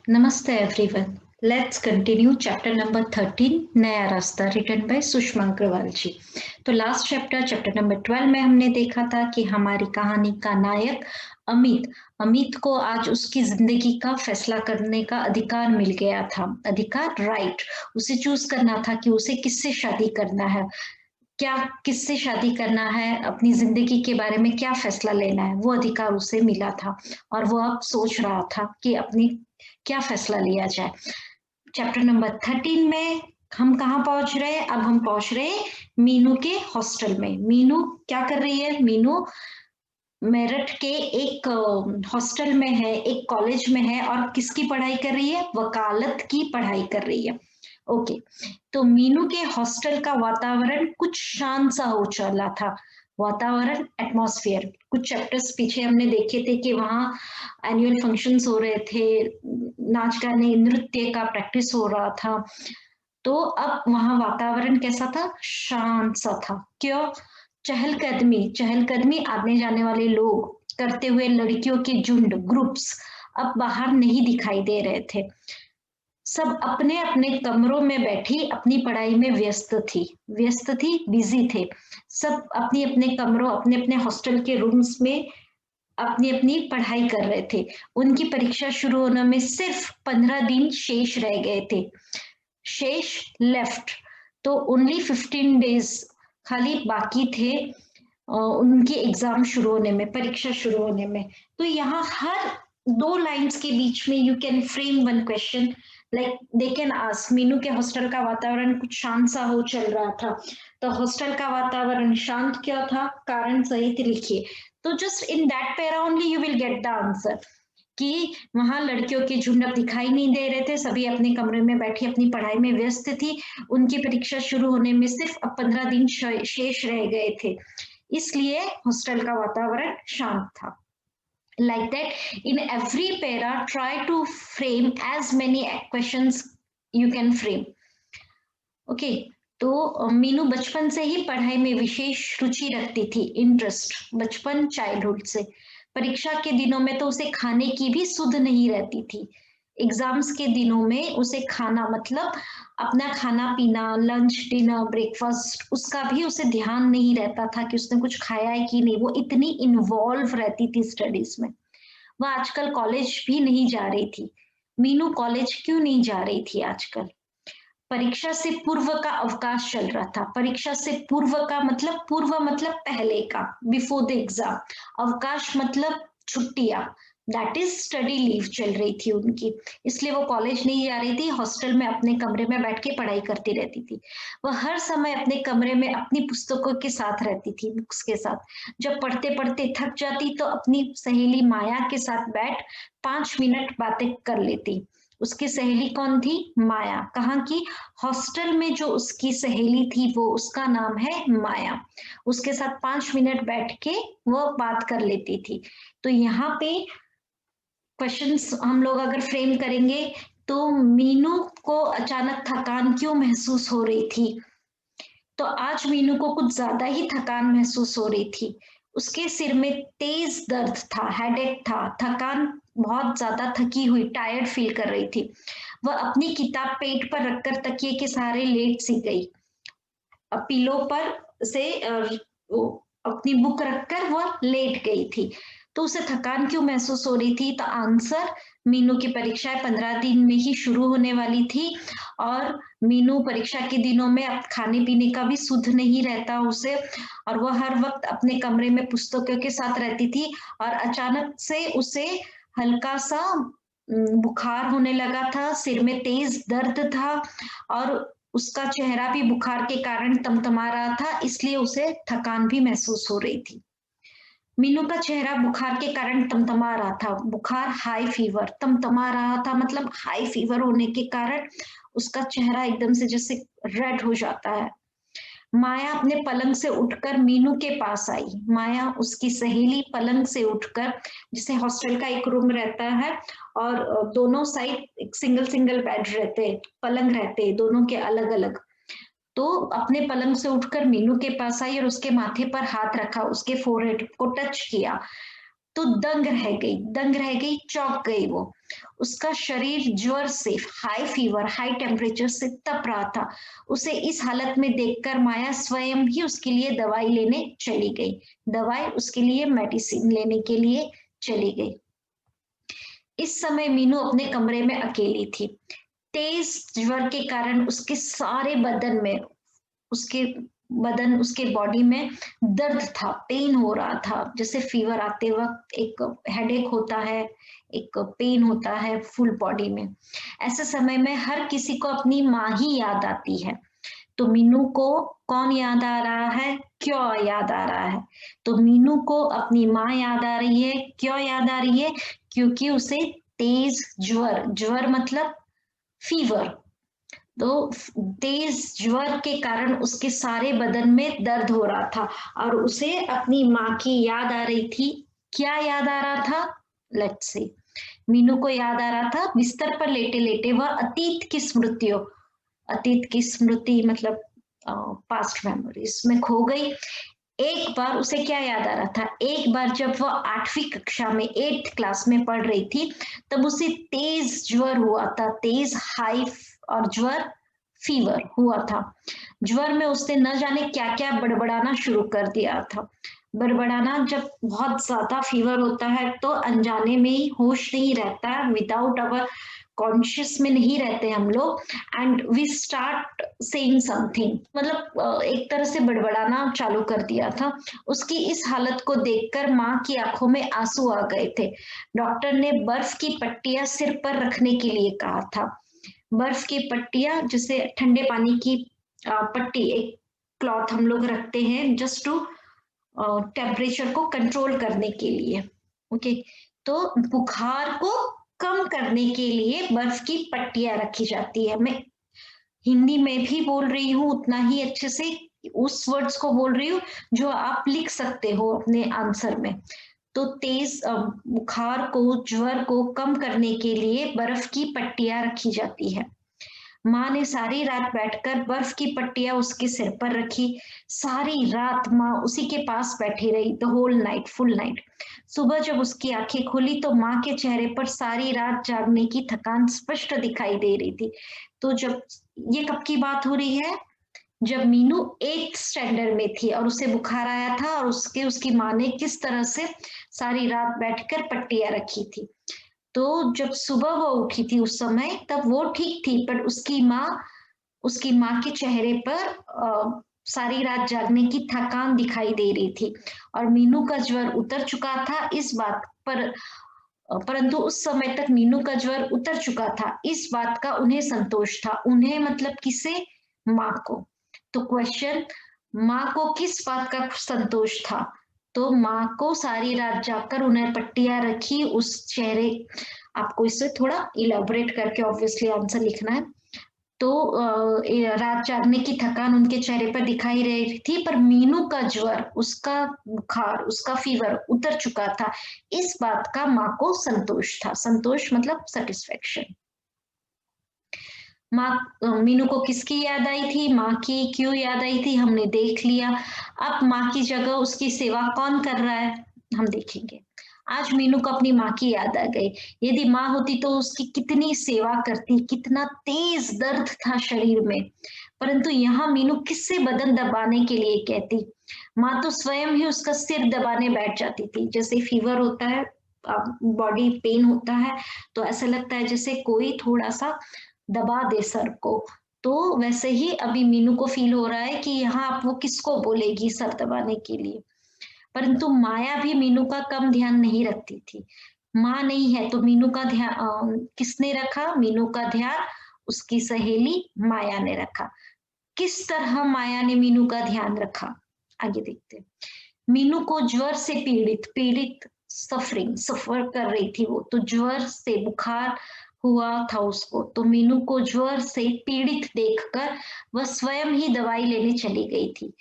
नमस्ते everyone. Let's continue chapter number 13 नया रास्ता रिटन बाय सुषमा अग्रवाल जी। तो लास्ट चैप्टर नंबर 12 में हमने देखा था कि हमारी कहानी का नायक अमित को आज उसकी जिंदगी का फैसला करने का अधिकार मिल गया था। अधिकार, राइट। उसे चूज करना था कि उसे किससे शादी करना है, क्या किससे शादी करना है, अपनी जिंदगी के बारे में क्या फैसला लेना है, वो अधिकार उसे मिला था। और वो अब सोच रहा था कि अपनी क्या फैसला लिया जाए। चैप्टर नंबर 13 में हम कहाँ पहुंच रहे हैं? अब हम पहुंच रहे हैं मीनू के हॉस्टल में। मीनू क्या कर रही है? मीनू मेरठ के एक हॉस्टल में है, एक कॉलेज में है, और किसकी पढ़ाई कर रही है? वकालत की पढ़ाई कर रही है। ओके, तो मीनू के हॉस्टल का वातावरण कुछ शांत सा हो चला था। वातावरण, एटमॉस्फेयर। कुछ चैप्टर्स पीछे हमने देखे थे कि वहाँ एनुअल फंक्शंस हो रहे थे, नाच गाने नृत्य का प्रैक्टिस हो रहा था। तो अब वहाँ वातावरण कैसा था? शांत सा था। क्यों? चहलकदमी, आने जाने वाले लोग करते हुए लड़कियों के झुंड, ग्रुप्स अब बाहर नहीं दिखाई दे रहे थे। सब अपने अपने कमरों में बैठी अपनी पढ़ाई में व्यस्त थी, बिजी थे। सब अपनी अपने कमरों, अपने अपने हॉस्टल के रूम्स में अपनी अपनी पढ़ाई कर रहे थे। उनकी परीक्षा शुरू होने में सिर्फ 15 दिन शेष रह गए थे। शेष लेफ्ट, तो ओनली 15 डेज खाली बाकी थे उनकी एग्जाम शुरू होने में, परीक्षा शुरू होने में। तो यहाँ हर दो लाइंस के बीच में you can frame one question, like they can ask. Meenu के हॉस्टल का वातावरण कुछ शांत सा हो चल रहा था। तो हॉस्टल का वातावरण शांत क्यों था? कारण सहित लिखिए। तो just in that para only you will get the answer कि वहां लड़कियों के झुंड अब दिखाई नहीं दे रहे थे, सभी अपने कमरे में बैठी अपनी पढ़ाई में व्यस्त थी। उनकी परीक्षा शुरू होने में सिर्फ अब 15 दिन शेष रह गए थे, इसलिए हॉस्टल का वातावरण शांत था। Like that, in every para, try to frame as many questions you can frame. Okay, तो मीनू बचपन से ही पढ़ाई में विशेष रुचि रखती थी, इंटरेस्ट बचपन, चाइल्डहुड से। परीक्षा के दिनों में तो उसे खाने की भी सुध नहीं रहती थी। एग्जाम्स के दिनों में उसे खाना मतलब अपना खाना पीना, लंच डिनर ब्रेकफास्ट, उसका भी उसे ध्यान नहीं रहता था कि उसने कुछ खाया है कि नहीं। वो इतनी इन्वॉल्व रहती थी स्टडीज में। वह आजकल कॉलेज भी नहीं जा रही थी। मीनू कॉलेज क्यों नहीं जा रही थी आजकल? परीक्षा से पूर्व का अवकाश चल रहा था। परीक्षा से पूर्व मतलब पहले का, बिफोर द एग्जाम। अवकाश मतलब छुट्टियां, दैट इज स्टडी लीव चल रही थी उनकी। इसलिए वो कॉलेज नहीं जा रही थी, हॉस्टल में अपने कमरे में बैठ के पढ़ाई करती रहती थी। वह हर समय अपने कमरे में अपनी पुस्तकों के साथ रहती थी, बुक्स के साथ। जब पढ़ते पढ़ते थक जाती तो अपनी सहेली माया के साथ बैठ 5 मिनट बातें कर लेती। उसकी सहेली कौन थी? माया। कहाँ की? हॉस्टल में जो उसकी सहेली थी वो, उसका नाम है माया। उसके साथ 5 मिनट बैठ के वो बात कर लेती थी। तो यहाँ पे क्वेश्चंस हम लोग अगर फ्रेम करेंगे, तो मीनू को अचानक थकान क्यों महसूस हो रही थी? तो आज मीनू को कुछ ज्यादा ही थकान महसूस हो रही थी। उसके सिर में तेज दर्द था, हेडेक था, थकान, बहुत ज्यादा थकी हुई, टायर्ड फील कर रही थी। वह अपनी किताब पेट पर रखकर तकिए के सहारे लेट सी गई। पिलो पर से अपनी बुक रखकर वह लेट गई थी। तो उसे थकान क्यों महसूस हो रही थी? तो आंसर, मीनू की परीक्षाएं 15 दिन में ही शुरू होने वाली थी, और मीनू परीक्षा के दिनों में अब खाने पीने का भी सुध नहीं रहता उसे, और वह हर वक्त अपने कमरे में पुस्तकों के साथ रहती थी। और अचानक से उसे हल्का सा बुखार होने लगा था, सिर में तेज दर्द था, और उसका चेहरा भी बुखार के कारण तमतमा रहा था, इसलिए उसे थकान भी महसूस हो रही थी। मीनू का चेहरा बुखार के कारण तमतमा रहा था। बुखार, हाई फीवर, तमतमा रहा था मतलब हाई फीवर होने के कारण उसका चेहरा एकदम से जैसे रेड हो जाता है। माया अपने पलंग से उठकर मीनू के पास आई। माया, उसकी सहेली, पलंग से उठकर, जिसे हॉस्टल का एक रूम रहता है और दोनों साइड सिंगल सिंगल बेड रहते, पलंग रहते दोनों के अलग अलग। तो अपने पलंग से उठकर मीनू के पास आई और उसके माथे पर हाथ रखा, उसके फोरहेड को टच किया। तो दंग रह गई, चौंक गई वो। उसका शरीर ज्वर से, हाई फीवर, हाई टेम्परेचर से तप रहा था। उसे इस हालत में देखकर माया स्वयं ही उसके लिए दवाई लेने चली गई। दवाई, उसके लिए मेडिसिन लेने के लिए चली गई। इस समय मीनू अपने कमरे में अकेली थी। तेज ज्वर के कारण उसके सारे बदन में, उसके बॉडी में दर्द था, पेन हो रहा था। जैसे फीवर आते वक्त एक हेडेक होता है, एक पेन होता है फुल बॉडी में। ऐसे समय में हर किसी को अपनी माँ ही याद आती है। तो मीनू को कौन याद आ रहा है, क्यों याद आ रहा है? तो मीनू को अपनी माँ याद आ रही है। क्यों याद आ रही है? क्योंकि उसे तेज ज्वर, ज्वर मतलब फीवर, तो तेज ज्वर के कारण उसके सारे बदन में दर्द हो रहा था और उसे अपनी माँ की याद आ रही थी। क्या याद आ रहा था? Let's see. मीनू को याद आ रहा था बिस्तर पर लेटे लेटे वह अतीत की स्मृतियों, अतीत की स्मृति मतलब पास्ट मेमोरीज में खो गई। एक बार उसे क्या याद आ रहा था? एक बार जब वह 8वीं कक्षा में, 8th क्लास में पढ़ रही थी, तब उसे तेज ज्वर हुआ था, तेज हाई और ज्वर, फीवर हुआ था। ज्वर में उसने न जाने क्या क्या बड़बड़ाना शुरू कर दिया था। बड़बड़ाना, जब बहुत ज्यादा फीवर होता है तो अनजाने में ही होश नहीं रहता है, विदाउट अवर कॉन्शियस में नहीं रहते हम लोग, and we start saying something, मतलब एक तरह से बड़बड़ाना चालू कर दिया था। उसकी इस हालत को देखकर माँ की आंखों में आंसू आ गए थे। डॉक्टर ने बर्फ की पट्टियां सिर पर रखने के लिए कहा था। बर्फ की पट्टियां, जिसे ठंडे पानी की पट्टी, एक क्लॉथ हम लोग रखते हैं जस्ट टू टेम्परेचर को कंट्रोल करने के लिए। ओके, तो बुखार को कम करने के लिए बर्फ की पट्टियां रखी जाती है। मैं हिंदी में भी बोल रही हूँ उतना ही अच्छे से, उस वर्ड्स को बोल रही हूँ जो आप लिख सकते हो अपने आंसर में। तो तेज बुखार को, ज्वर को कम करने के लिए बर्फ की पट्टियां रखी जाती है। माँ ने सारी रात बैठकर बर्फ की पट्टियां उसके सिर पर रखी। सारी रात माँ उसी के पास बैठी रही, the whole night, full night. सुबह जब उसकी आंखें खुली तो माँ के चेहरे पर सारी रात जागने की थकान स्पष्ट दिखाई दे रही थी। तो जब, ये कब की बात हो रही है? जब मीनू 8th स्टैंडर्ड में थी और उसे बुखार आया था और उसकी माँ ने किस तरह से सारी रात बैठकर पट्टियां रखी थी। तो जब सुबह वो उठी थी उस समय, तब वो ठीक थी, पर उसकी माँ के चेहरे पर सारी रात जागने की थकान दिखाई दे रही थी। और मीनू का ज्वर उतर चुका था, इस बात पर, परंतु उस समय तक मीनू का ज्वर उतर चुका था, इस बात का उन्हें संतोष था। उन्हें मतलब किसे? माँ को। तो क्वेश्चन, माँ को किस बात का संतोष था? तो माँ को सारी रात जागकर उन्हें पट्टियां रखी उस चेहरे, आपको इसे थोड़ा इलेबोरेट करके ऑब्वियसली आंसर लिखना है। तो रात जागने की थकान उनके चेहरे पर दिखाई रही थी, पर मीनू का ज्वर, उसका बुखार, उसका फीवर उतर चुका था, इस बात का माँ को संतोष था। संतोष मतलब सेटिस्फेक्शन। माँ, मीनू को किसकी याद आई थी? माँ की। क्यों याद आई थी हमने देख लिया। अब माँ की जगह उसकी सेवा कौन कर रहा है, हम देखेंगे। आज मीनू को अपनी माँ की याद आ गई। यदि माँ होती तो उसकी कितनी सेवा करती, कितना तेज दर्द था शरीर में। परंतु यहाँ मीनू किससे बदन दबाने के लिए कहती? माँ तो स्वयं ही उसका सिर दबाने बैठ जाती थी। जैसे फीवर होता है, बॉडी पेन होता है, तो ऐसा लगता है जैसे कोई थोड़ा सा दबा दे सर को। तो वैसे ही अभी मीनू को फील हो रहा है कि यहाँ आप वो किसको बोलेगी सर दबाने के लिए। परंतु माया भी मीनू का कम ध्यान नहीं रखती थी। माँ नहीं है तो मीनू का ध्यान किसने रखा? मीनू का ध्यान उसकी सहेली माया ने रखा। किस तरह माया ने मीनू का ध्यान रखा, आगे देखते हैं। मीनू को ज्वर से पीड़ित सफर कर रही थी वो, तो ज्वर से बुखार हुआ था उसको, तो मीनू को ज्वर से पीड़ित देखकर वह स्वयं ही दवाई लेने चली गई थी।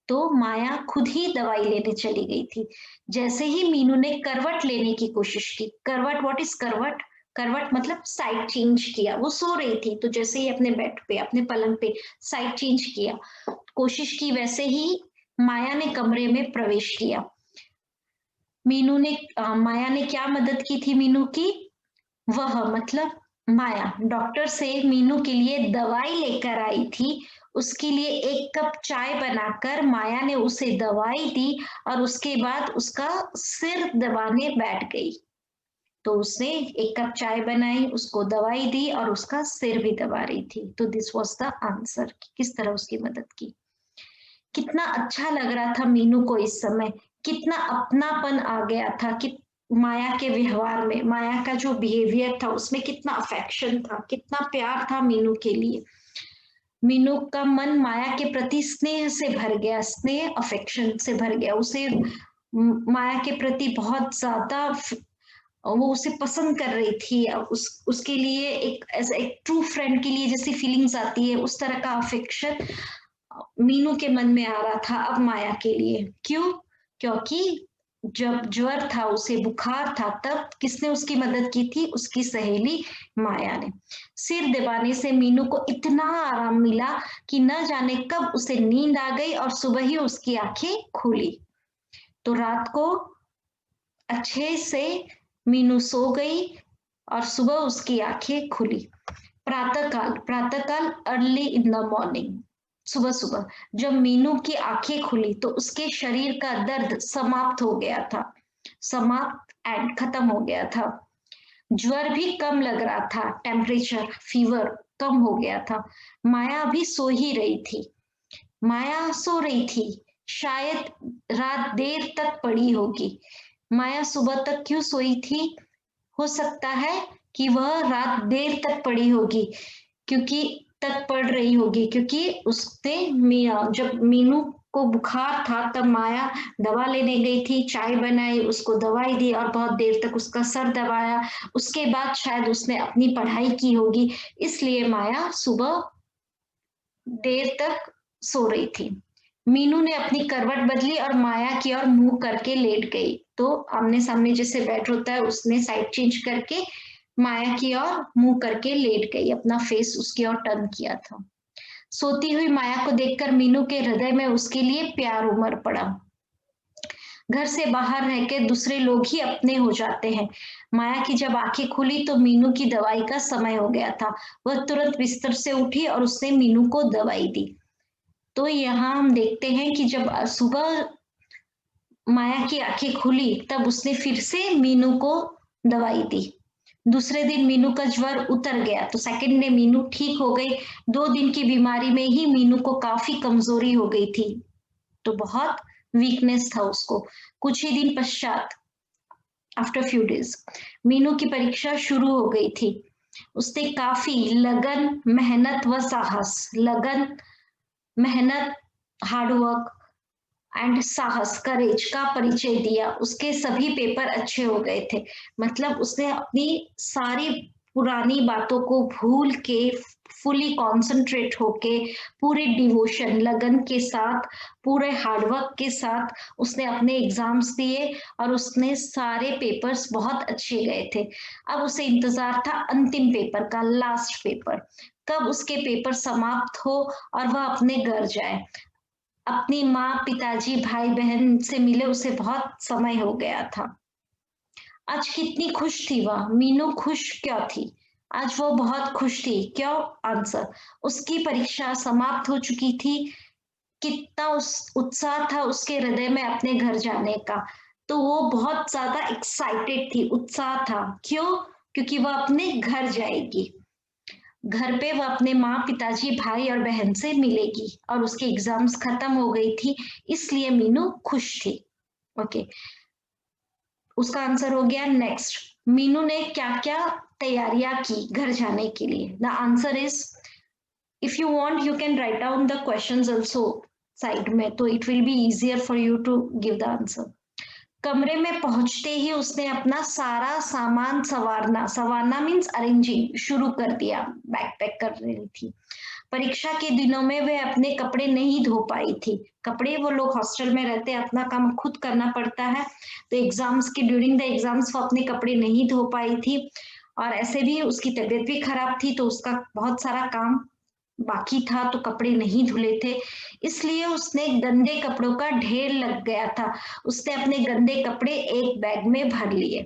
तो माया खुद ही दवाई लेने चली गई थी। जैसे ही मीनू ने करवट लेने की कोशिश की, करवट, व्हाट इज करवट? करवट मतलब साइड चेंज किया। वो सो रही थी, तो जैसे ही अपने बेड पे, अपने पलंग पे साइड चेंज किया, कोशिश की, वैसे ही माया ने कमरे में प्रवेश किया। माया ने क्या मदद की थी मीनू की? वह मतलब माया डॉक्टर से मीनू के लिए दवाई लेकर आई थी। उसके लिए 1 कप चाय बनाकर माया ने उसे दवाई दी और उसके बाद उसका सिर दबाने बैठ गई। तो उसने 1 कप चाय बनाई, उसको दवाई दी और उसका सिर भी दबा रही थी। तो दिस वाज द आंसर, किस तरह उसकी मदद की। कितना अच्छा लग रहा था मीनू को इस समय, कितना अपनापन आ गया था कि माया के व्यवहार में, माया का जो बिहेवियर था उसमें कितना अफेक्शन था, कितना प्यार था मीनू के लिए। मीनू का मन माया के प्रति स्नेह से भर गया, स्नेह अफेक्शन से भर गया। उसे माया के प्रति बहुत ज्यादा वो उसे पसंद कर रही थी। उसके लिए एक एज एक ट्रू फ्रेंड के लिए जैसी फीलिंग्स आती है, उस तरह का अफेक्शन मीनू के मन में आ रहा था अब माया के लिए। क्यों? क्योंकि जब ज्वर था, उसे बुखार था, तब किसने उसकी मदद की थी? उसकी सहेली माया ने। सिर दबाने से मीनू को इतना आराम मिला कि न जाने कब उसे नींद आ गई और सुबह ही उसकी आंखें खुली। तो रात को अच्छे से मीनू सो गई और सुबह उसकी आंखें खुली। प्रातःकाल अर्ली इन द मॉर्निंग, सुबह सुबह जब मीनू की आंखें खुली तो उसके शरीर का दर्द समाप्त हो गया था, समाप्त एंड खत्म हो गया था। ज्वर भी कम लग रहा था, टेम्परेचर फीवर कम हो गया था। माया भी सो ही रही थी, माया सो रही थी। शायद रात देर तक पड़ी होगी। माया सुबह तक क्यों सोई थी? हो सकता है कि वह रात देर तक पड़ी होगी, क्योंकि तक पढ़ रही होगी, क्योंकि उसने जब मीनू को बुखार था तब माया दवा लेने गई थी, चाय बनाई, उसको दवाई दी और बहुत देर तक उसका सर दबाया। उसके बाद शायद उसने अपनी पढ़ाई की होगी, इसलिए माया सुबह देर तक सो रही थी। मीनू ने अपनी करवट बदली और माया की ओर मुंह करके लेट गई। तो आमने सामने जैसे बेड होता है, उसने साइड चेंज करके माया की ओर मुंह करके लेट गई, अपना फेस उसकी ओर टर्न किया था। सोती हुई माया को देखकर मीनू के हृदय में उसके लिए प्यार उमड़ पड़ा। घर से बाहर रह के दूसरे लोग ही अपने हो जाते हैं। माया की जब आंखें खुली तो मीनू की दवाई का समय हो गया था। वह तुरंत बिस्तर से उठी और उसने मीनू को दवाई दी। तो यहाँ हम देखते हैं कि जब सुबह माया की आंखें खुली तब उसने फिर से मीनू को दवाई दी। दूसरे दिन मीनू का ज्वर उतर गया, तो सेकंड डे मीनू ठीक हो गई। 2 दिन की बीमारी में ही मीनू को काफी कमजोरी हो गई थी, तो बहुत वीकनेस था उसको। कुछ ही दिन पश्चात, आफ्टर फ्यू डेज, मीनू की परीक्षा शुरू हो गई थी। उसने काफी लगन, मेहनत व साहस, लगन, मेहनत, हार्डवर्क एंड साहस, करेज का परिचय दिया। उसके सभी पेपर अच्छे हो गए थे। मतलब उसने अपनी सारी पुरानी बातों को भूल के, फुली कॉन्सेंट्रेट होके, पूरे डिवोशन, लगन के साथ, पूरे हार्डवर्क के साथ उसने अपने एग्जाम्स दिए और उसने सारे पेपर्स बहुत अच्छे गए थे। अब उसे इंतजार था अंतिम पेपर का, लास्ट पेपर, कब उसके पेपर समाप्त हो और वह अपने घर जाए, अपनी माँ, पिताजी, भाई बहन से मिले। उसे बहुत समय हो गया था। आज कितनी खुश थी वह। मीनू खुश क्यों थी? आज वो बहुत खुश थी। क्यों? आंसर, उसकी परीक्षा समाप्त हो चुकी थी। कितना उस उत्साह था उसके हृदय में अपने घर जाने का। तो वो बहुत ज्यादा एक्साइटेड थी, उत्साह था। क्यों? क्योंकि वह अपने घर जाएगी। घर पे वो अपने माँ, पिताजी, भाई और बहन से मिलेगी और उसके एग्जाम्स खत्म हो गई थी, इसलिए मीनू खुश थी। ओके, उसका आंसर हो गया। नेक्स्ट, मीनू ने क्या क्या तैयारियां की घर जाने के लिए? The answer is, if you want you can write down the questions also side में, तो it will be easier for you to give the answer. कमरे में पहुंचते ही उसने अपना सारा सामान संवारना, संवारना मीन्स अरेंजिंग, शुरू कर दिया। बैग पैक कर रही थी। परीक्षा के दिनों में वह अपने कपड़े नहीं धो पाई थी। कपड़े, वो लोग हॉस्टल में रहते हैं, अपना काम खुद करना पड़ता है, तो एग्जाम्स के ड्यूरिंग द एग्जाम्स वो अपने कपड़े नहीं धो पाई थी। और ऐसे भी उसकी तबीयत भी खराब थी, तो उसका बहुत सारा काम बाकी था तो कपड़े नहीं धुले थे, इसलिए उसने गंदे कपड़ों का ढेर लग गया था। उसने अपने गंदे कपड़े एक बैग में भर लिए।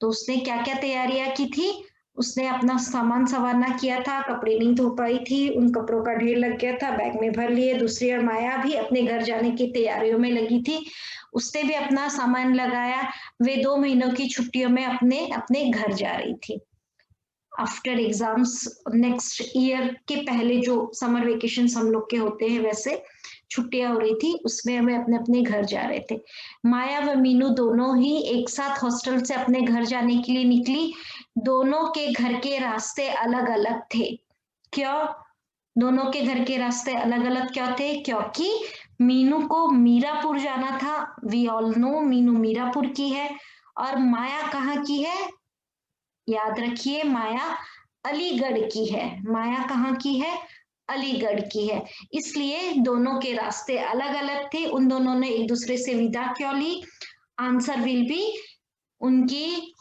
तो उसने क्या-क्या तैयारियां की थी? उसने अपना सामान संवारना किया था, कपड़े नहीं धो पाई थी, उन कपड़ों का ढेर लग गया था, बैग में भर लिए। दूसरी ओर माया भी अपने घर जाने की तैयारियों में लगी थी। उसने भी अपना सामान लगाया। वे 2 महीनों की छुट्टियों में अपने अपने घर जा रही थी। आफ्टर एग्जाम्स नेक्स्ट ईयर के पहले जो समर वेकेशंस हम लोग के होते हैं वैसे छुट्टियां हो रही थी, उसमें हमें अपने अपने घर जा रहे थे। माया व मीनू दोनों ही एक साथ हॉस्टल से अपने घर जाने के लिए निकली। दोनों के घर के रास्ते अलग अलग थे। क्यों दोनों के घर के रास्ते अलग अलग क्यों थे? क्योंकि मीनू को मीरापुर जाना था। We all know Meenu Mirapur की है। और माया कहाँ की है? याद रखिए, माया अलीगढ़ की है। माया कहाँ की है? अलीगढ़ की है। इसलिए दोनों के रास्ते अलग अलग थे। उन दोनों ने एक दूसरे से विदा क्यों ली? आंसर विल बी, उनकी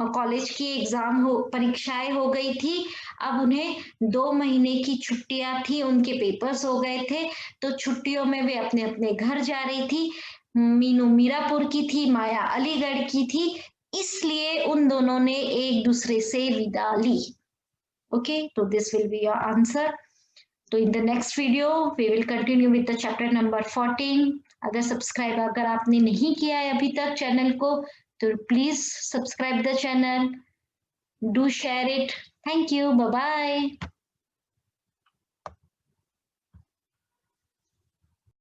कॉलेज की एग्जाम परीक्षाएं हो गई थी। अब उन्हें 2 महीने की छुट्टियां थी, उनके पेपर्स हो गए थे, तो छुट्टियों में वे अपने अपने घर जा रही थी। मीनू मीरापुर की थी, माया अलीगढ़ की थी, इसलिए उन दोनों ने एक दूसरे से विदा ली। ओके, तो this will be your answer. तो in the next video we will continue with the chapter number 14। अगर आपने नहीं किया है अभी तक चैनल को, तो please subscribe the channel, do share it. Thank you, bye bye.